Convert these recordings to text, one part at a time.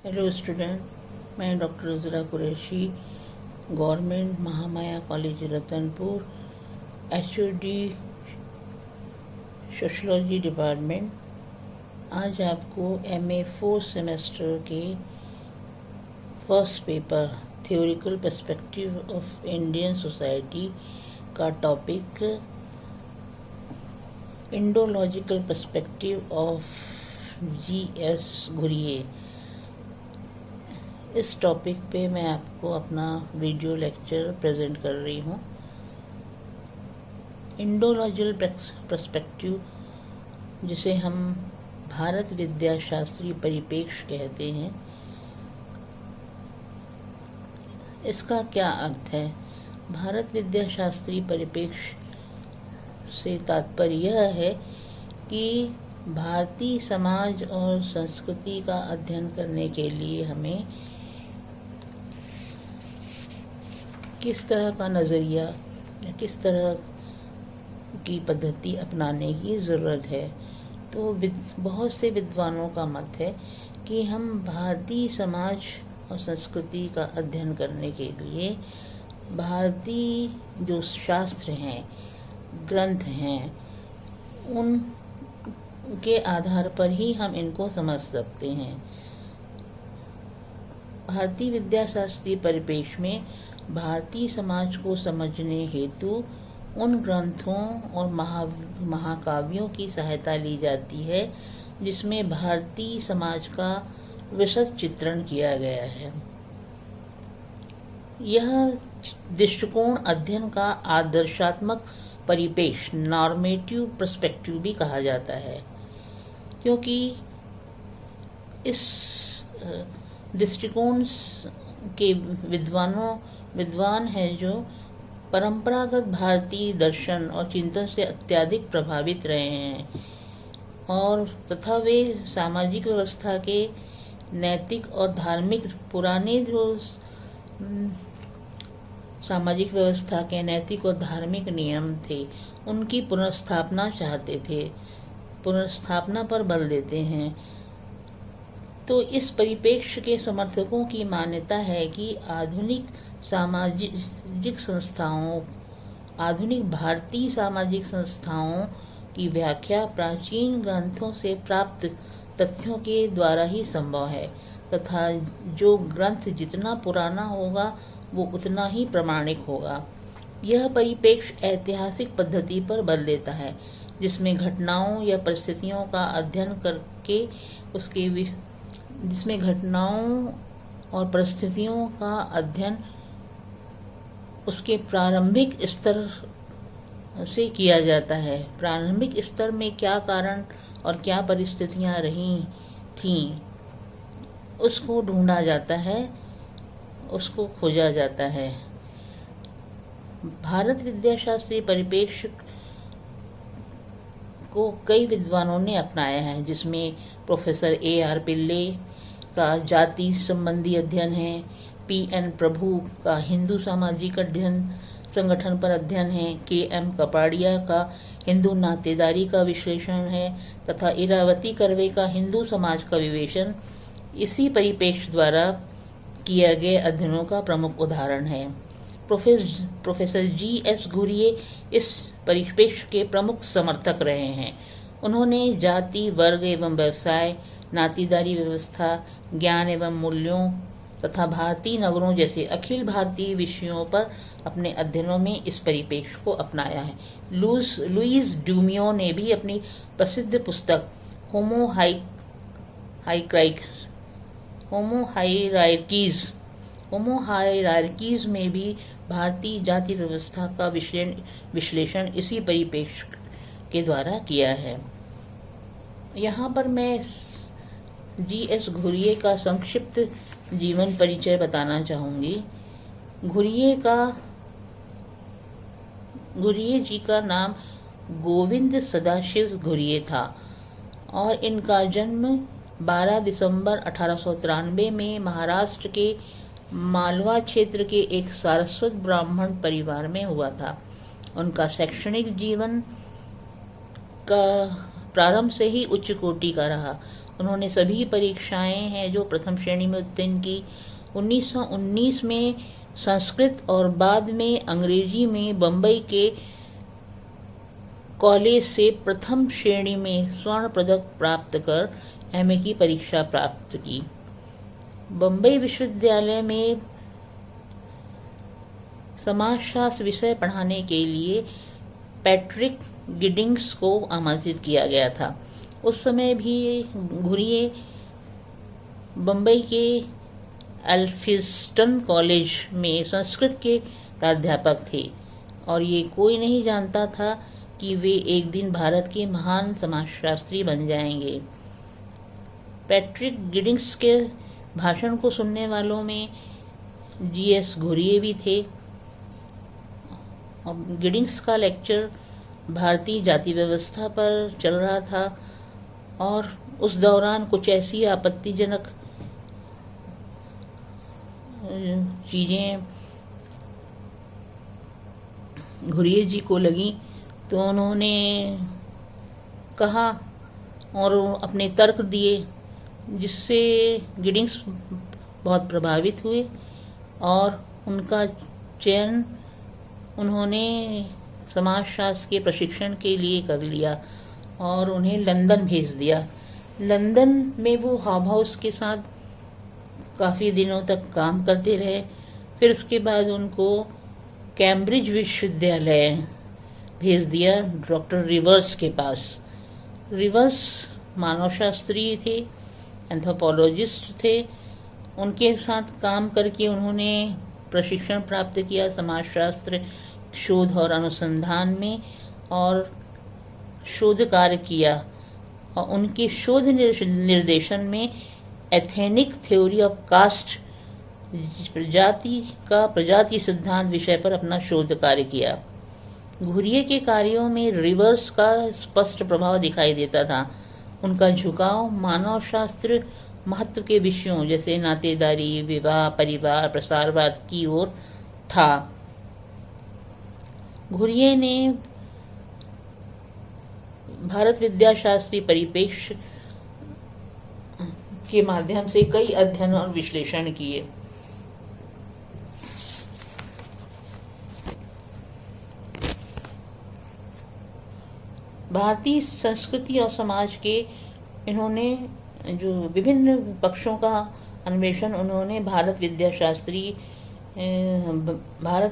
Hello student, मैं doctor Uzra Qureshi, government Mahamaya college Ratanpur, HOD sociology department. आज आपको MA 4 सेमेस्टर के first paper theoretical perspective of Indian society का topic Indological perspective of GS Ghurye, इस topic पे मैं आपको अपना वीडियो लेक्चर प्रेजेंट कर रही हूँ। इंडोलॉजिकल पर्सपेक्टिव, जिसे हम भारत विद्या शास्त्रीय परिप्रेक्ष्य कहते हैं, इसका क्या अर्थ है? भारत विद्या शास्त्रीय परिप्रेक्ष्य से तात्पर्य यह है कि भारतीय समाज और संस्कृति का अध्ययन करने के लिए हमें किस तरह का नज़रिया या किस तरह की पद्धति अपनाने की ज़रूरत है। तो बहुत से विद्वानों का मत है कि हम भारतीय समाज और संस्कृति का अध्ययन करने के लिए भारतीय जो शास्त्र हैं, ग्रंथ हैं, उनके आधार पर ही हम इनको समझ सकते हैं। भारतीय विद्याशास्त्रीय परिप्रेक्ष्य में भारतीय समाज को समझने हेतु उन ग्रंथों और महाकाव्यों की सहायता ली जाती है जिसमें भारतीय समाज का विशद चित्रण किया गया है। यह दृष्टिकोण अध्ययन का आदर्शात्मक परिप्रेक्ष्य, नॉर्मेटिव पर्सपेक्टिव भी कहा जाता है, क्योंकि इस दृष्टिकोण के विद्वान हैं जो परंपरागत भारतीय दर्शन और चिंतन से अत्यधिक प्रभावित रहे हैं और तथा वे सामाजिक व्यवस्था के नैतिक और धार्मिक सामाजिक व्यवस्था के नैतिक और धार्मिक नियम थे, उनकी पुनर्स्थापना चाहते थे, पुनर्स्थापना पर बल देते हैं। तो इस परिप्रेक्ष्य के समर्थकों की मान्यता है कि आधुनिक भारतीय सामाजिक संस्थाओं की व्याख्या प्राचीन ग्रंथों से प्राप्त तथ्यों के द्वारा ही संभव है तथा जो ग्रंथ जितना पुराना होगा वो उतना ही प्रामाणिक होगा। यह परिप्रेक्ष्य ऐतिहासिक पद्धति पर बल देता है, जिसमें घटनाओं या परिस्थितियों का अध्ययन करके जिसमें घटनाओं और परिस्थितियों का अध्ययन उसके प्रारंभिक स्तर से किया जाता है। प्रारंभिक स्तर में क्या कारण और क्या परिस्थितियां रही थीं, उसको ढूंढा जाता है, उसको खोजा जाता है। भारत विद्याशास्त्रीय परिप्रेक्ष्य को कई विद्वानों ने अपनाया है, जिसमें प्रोफेसर AR पिल्ले का जाति संबंधी अध्ययन है, PN प्रभु का हिंदू सामाजिक अध्ययन संगठन पर अध्ययन है, KM कपाड़िया का हिंदू नातेदारी का विश्लेषण है तथा इरावती कर्वे का हिंदू समाज का विवेचन इसी परिप्रेक्ष्य द्वारा किए गए अध्ययनों का प्रमुख उदाहरण है। प्रोफेसर GS घुरिये इस परिप्रेक्ष्य के प्रमुख समर्थक रहे हैं। उन्होंने जाति, वर्ग एवं व्यवसाय, नातीदारी व्यवस्था, ज्ञान एवं मूल्यों तथा भारतीय नगरों जैसे अखिल भारतीय विषयों पर अपने अध्ययनों में इस परिप्रेक्ष्य को अपनाया है। लुईस ड्यूमियो ने भी अपनी प्रसिद्ध पुस्तक होमो हायरार्कीज में भी भारतीय जाति व्यवस्था का विश्लेषण इसी परिप्रेक्ष्य के द्वारा किया है। यहाँ पर मैं GS घुरिये का संक्षिप्त जीवन परिचय बताना चाहूँगी। घुरिये जी का नाम गोविंद सदाशिव घुरिये था और इनका जन्म 12 दिसंबर 1893 में महाराष्ट्र के मालवा क्षेत्र के एक सारस्वत ब्राह्मण परिवार में हुआ था। उनका शैक्षणिक जीवन का प्रारंभ से ही उच्च कोटि का रहा। उन्होंने सभी परीक्षाएं हैं जो प्रथम श्रेणी में उत्तीर्ण की। 1919 में संस्कृत और बाद में अंग्रेजी में बम्बई के कॉलेज से प्रथम श्रेणी में स्वर्ण पदक प्राप्त कर एमए की परीक्षा प्राप्त की। बम्बई विश्वविद्यालय में समाजशास्त्र विषय पढ़ाने के लिए पैट्रिक गिडिंग्स को आमंत्रित किया गया था। उस समय भी घुरिये बम्बई के एल्फिंस्टन कॉलेज में संस्कृत के प्राध्यापक थे और ये कोई नहीं जानता था कि वे एक दिन भारत के महान समाजशास्त्री बन जाएंगे। पैट्रिक गिडिंग्स के भाषण को सुनने वालों में जीएस घुरिये भी थे। गिडिंग्स का लेक्चर भारतीय जाति व्यवस्था पर चल रहा था और उस दौरान कुछ ऐसी आपत्तिजनक चीज़ें घुरिये जी को लगी तो उन्होंने कहा और अपने तर्क दिए, जिससे गिडिंग्स बहुत प्रभावित हुए और उनका चयन उन्होंने समाजशास्त्र के प्रशिक्षण के लिए कर लिया और उन्हें लंदन भेज दिया। लंदन में वो हॉब हाउस के साथ काफ़ी दिनों तक काम करते रहे। फिर उसके बाद उनको कैम्ब्रिज विश्वविद्यालय भेज दिया डॉक्टर रिवर्स के पास। रिवर्स मानवशास्त्री थे, एंथ्रोपोलॉजिस्ट थे। उनके साथ काम करके उन्होंने प्रशिक्षण प्राप्त किया समाजशास्त्र शोध और अनुसंधान में और शोध कार्य किया और उनके शोध निर्देशन में एथेनिक थ्योरी ऑफ कास्ट प्रजाति सिद्धांत विषय पर अपना शोध कार्य किया। घुरिये के कार्यों में रिवर्स का स्पष्ट प्रभाव दिखाई देता था। उनका झुकाव मानवशास्त्र महत्व के विषयों जैसे नातेदारी, विवाह, परिवार, प्रसारवाद की ओर था। घुरिये ने भारत विद्याशास्त्री परिप्रेक्ष्य के माध्यम से कई अध्ययन और विश्लेषण किए। भारतीय संस्कृति और समाज के इन्होंने जो विभिन्न पक्षों का अन्वेषण उन्होंने भारत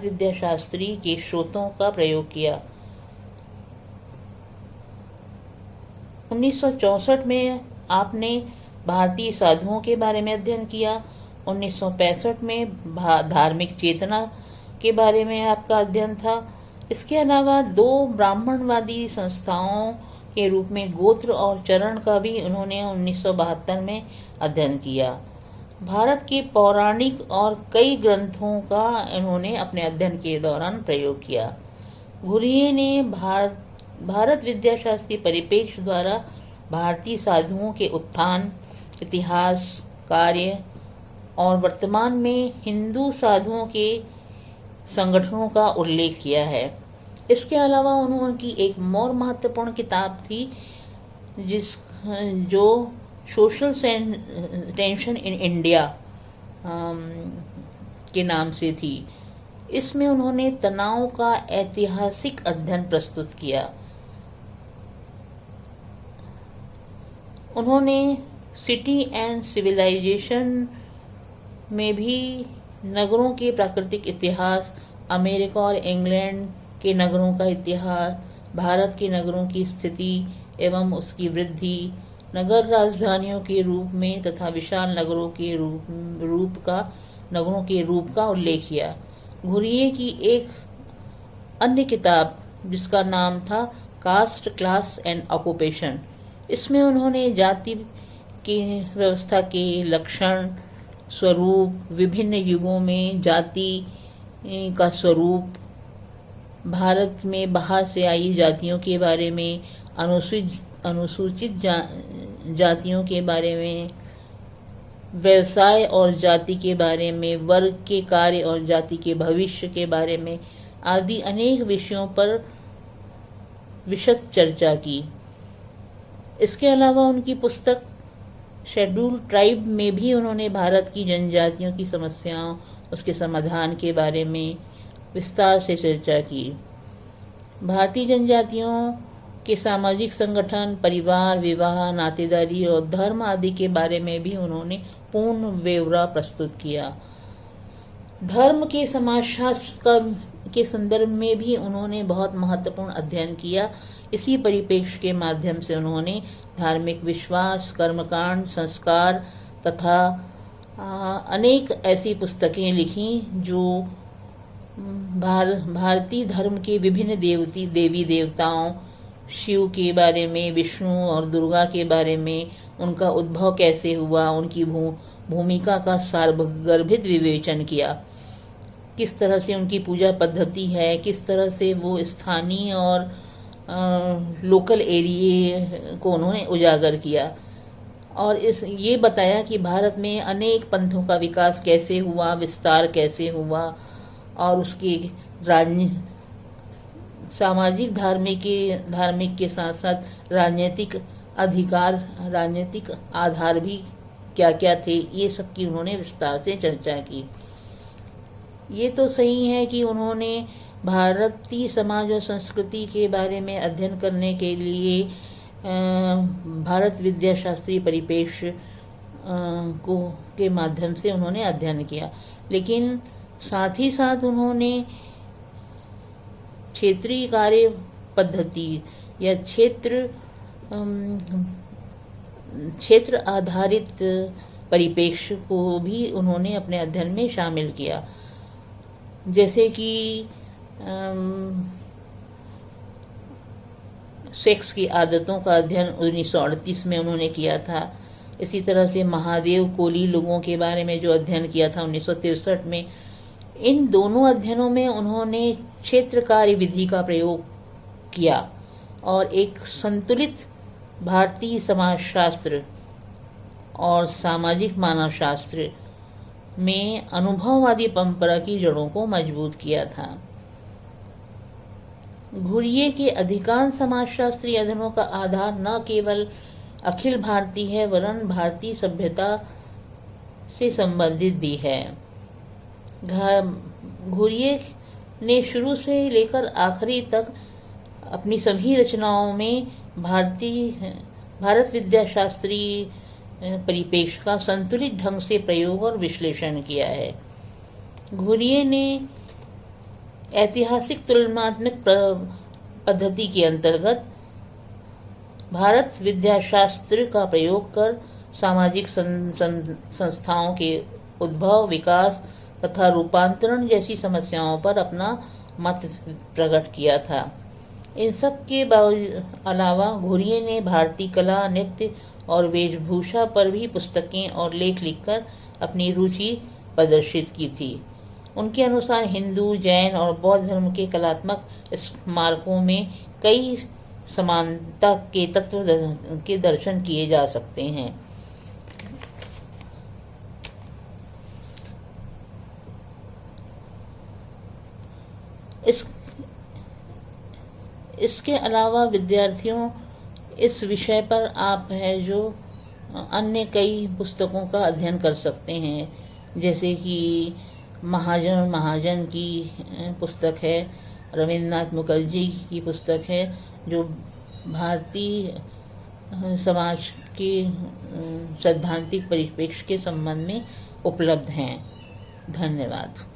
विद्याशास्त्री के स्रोतों का प्रयोग किया। 1964 में आपने भारतीय साधुओं के बारे में अध्ययन किया। 1965 में धार्मिक चेतना के बारे में आपका अध्ययन था। इसके अलावा 2 ब्राह्मणवादी संस्थाओं के रूप में गोत्र और चरण का भी उन्होंने 1972 में अध्ययन किया। भारत के पौराणिक और कई ग्रंथों का इन्होंने अपने अध्ययन के दौरान प्रयोग किया। घुरिये ने भारत विद्याशास्त्री परिप्रेक्ष्य द्वारा भारतीय साधुओं के उत्थान, इतिहास, कार्य और वर्तमान में हिंदू साधुओं के संगठनों का उल्लेख किया है। इसके अलावा उनकी एक और महत्वपूर्ण किताब थी जो सोशल टेंशन इन इंडिया के नाम से थी। इसमें उन्होंने तनाव का ऐतिहासिक अध्ययन प्रस्तुत किया। उन्होंने सिटी एंड सिविलाइजेशन में भी नगरों के प्राकृतिक इतिहास, अमेरिका और इंग्लैंड के नगरों का इतिहास, भारत के नगरों की स्थिति एवं उसकी वृद्धि, नगर राजधानियों के रूप में तथा विशाल नगरों के रूप का उल्लेख किया। घुरिये की एक अन्य किताब जिसका नाम था कास्ट, क्लास एंड ऑक्यूपेशन, इसमें उन्होंने जाति की व्यवस्था के लक्षण, स्वरूप, विभिन्न युगों में जाति का स्वरूप, भारत में बाहर से आई जातियों के बारे में, अनुसूचित जातियों के बारे में, व्यवसाय और जाति के बारे में, वर्ग के कार्य और जाति के भविष्य के बारे में आदि अनेक विषयों पर विशद चर्चा की। इसके अलावा उनकी पुस्तक शेड्यूल ट्राइब में भी उन्होंने भारत की जनजातियों की समस्याओं, उसके समाधान के बारे में विस्तार से चर्चा की। भारतीय जनजातियों के सामाजिक संगठन, परिवार, विवाह, नातेदारी और धर्म आदि के बारे में भी उन्होंने पूर्ण ब्यौरा प्रस्तुत किया। धर्म के समाजशास्त्र के संदर्भ में भी उन्होंने बहुत महत्वपूर्ण अध्ययन किया। इसी परिप्रेक्ष्य के माध्यम से उन्होंने धार्मिक विश्वास, कर्मकांड, संस्कार तथा अनेक ऐसी पुस्तकें लिखी जो भारतीय धर्म के विभिन्न देवी देवताओं, शिव के बारे में, विष्णु और दुर्गा के बारे में, उनका उद्भव कैसे हुआ, उनकी भूमिका का सार्वगर्भित विवेचन किया। किस तरह से उनकी पूजा पद्धति है, किस तरह से वो स्थानीय और लोकल एरिया को उन्होंने उजागर किया, और ये बताया कि भारत में अनेक पंथों का विकास कैसे हुआ, विस्तार कैसे हुआ, और उसके सामाजिक धार्मिक के साथ साथ राजनीतिक आधार भी क्या क्या थे, ये सब की उन्होंने विस्तार से चर्चा की। ये तो सही है कि उन्होंने भारतीय समाज और संस्कृति के बारे में अध्ययन करने के लिए भारत विद्या शास्त्रीय परिप्रेक्ष्य के माध्यम से उन्होंने अध्ययन किया, लेकिन साथ ही साथ उन्होंने क्षेत्रीय कार्य पद्धति या क्षेत्र आधारित परिप्रेक्ष्य को भी उन्होंने अपने अध्ययन में शामिल किया। जैसे कि सेक्स की आदतों का अध्ययन 1938 में उन्होंने किया था। इसी तरह से महादेव कोली लोगों के बारे में जो अध्ययन किया था 1963 में। इन दोनों अध्ययनों में उन्होंने क्षेत्र कार्य विधि का प्रयोग किया और एक संतुलित भारतीय समाजशास्त्र और सामाजिक मानवशास्त्र में अनुभववादी परंपरा की जड़ों को मजबूत किया था। घुरिये के अधिकांश समाजशास्त्रीय अध्ययनों का आधार न केवल अखिल भारतीय है वरन भारतीय सभ्यता से संबंधित भी है। घुरिये ने शुरू से लेकर आखिरी तक अपनी सभी रचनाओं में भारत विद्या शास्त्रीय परिप्रेक्ष्य का संतुलित ढंग से प्रयोग और विश्लेषण किया है। घुरिये ने ऐतिहासिक तुलनात्मक पद्धति के अंतर्गत भारत विद्याशास्त्र का प्रयोग कर सामाजिक संस्थाओं के उद्भव, विकास तथा रूपांतरण जैसी समस्याओं पर अपना मत प्रकट किया था। इन सब के अलावा घुरिये ने भारतीय कला, नृत्य और वेशभूषा पर भी पुस्तकें और लेख लिखकर अपनी रुचि प्रदर्शित की थी। उनके अनुसार हिंदू, जैन और बौद्ध धर्म के कलात्मक स्मारकों में कई समानता के तत्व के दर्शन किए जा सकते हैं। इसके अलावा विद्यार्थियों इस विषय पर आप है जो अन्य कई पुस्तकों का अध्ययन कर सकते हैं, जैसे कि महाजन की पुस्तक है, रविन्द्रनाथ मुखर्जी की पुस्तक है, जो भारतीय समाज के सैद्धांतिक परिप्रेक्ष्य के संबंध में उपलब्ध हैं। धन्यवाद।